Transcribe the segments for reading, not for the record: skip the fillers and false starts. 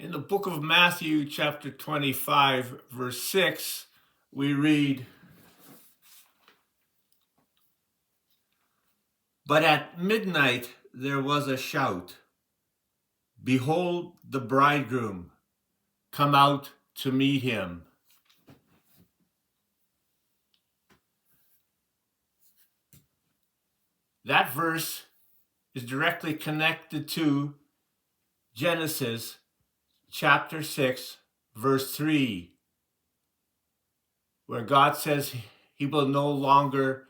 In the book of Matthew, chapter 25, verse 6, we read, "But at midnight there was a shout, 'Behold the bridegroom, come out to meet him.'" That verse is directly connected to Genesis chapter 6, verse 3, where God says he will no longer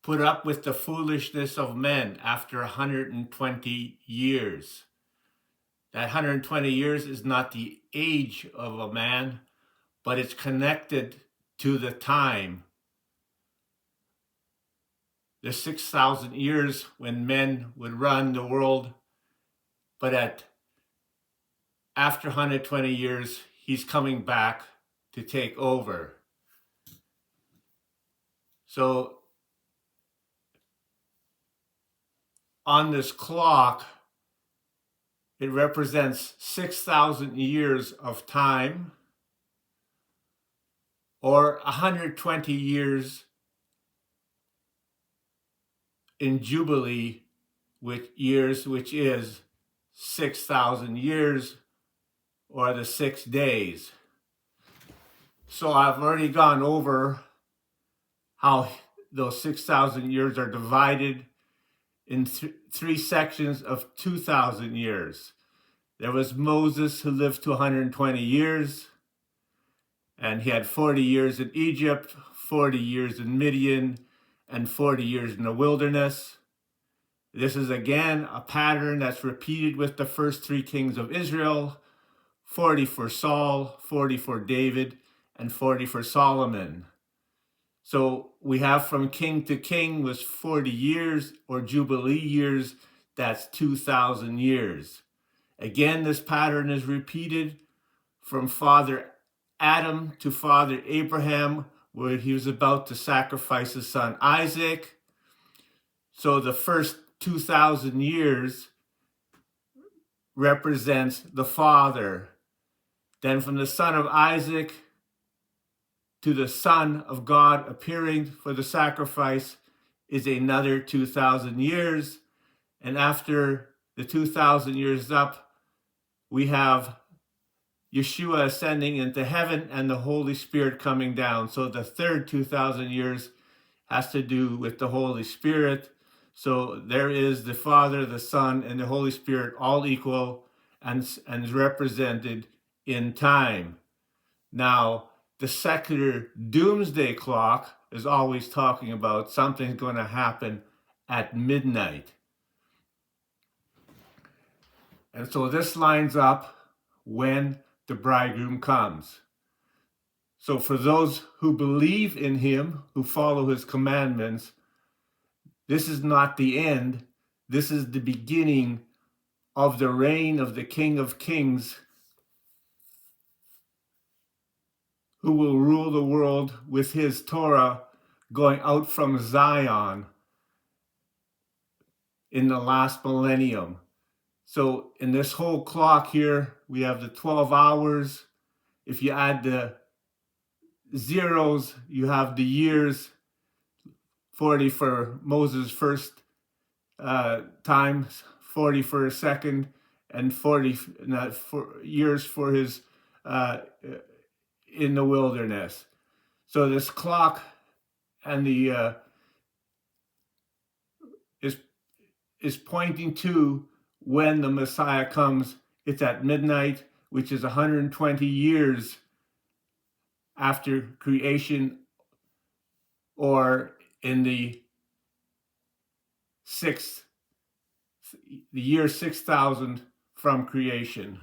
put up with the foolishness of men after 120 years. That 120 years is not the age of a man, but it's connected to the time. The 6,000 years when men would run the world, but after 120 years, he's coming back to take over. So on this clock, it represents 6,000 years of time, or 120 years in Jubilee, which is 6,000 years, or the 6 days. So I've already gone over how those 6,000 years are divided in three sections of 2,000 years. There was Moses, who lived to 120 years, and he had 40 years in Egypt, 40 years in Midian, and 40 years in the wilderness. This is again a pattern that's repeated with the first three kings of Israel: 40 for Saul, 40 for David, and 40 for Solomon. So we have from king to king was 40 years, or Jubilee years. That's 2,000 years. Again, this pattern is repeated from Father Adam to Father Abraham, where he was about to sacrifice his son Isaac. So the first 2,000 years represents the father. Then from the son of Isaac to the Son of God appearing for the sacrifice is another 2,000 years. And after the 2,000 years up, we have Yeshua ascending into heaven and the Holy Spirit coming down. So the third 2,000 years has to do with the Holy Spirit. So there is the Father, the Son, and the Holy Spirit all equal and represented in time. Now, the secular doomsday clock is always talking about something's going to happen at midnight. And so this lines up when the bridegroom comes. So for those who believe in him, who follow his commandments, this is not the end. This is the beginning of the reign of the King of Kings, who will rule the world with his Torah going out from Zion in the last millennium. So in this whole clock here, we have the 12 hours. If you add the zeros, you have the years: 40 for Moses' first time, 40 for his second, and 40 years for his in the wilderness. So this clock and the is pointing to when the Messiah comes. It's at midnight, which is 120 years after creation, or in the year 6,000 from creation.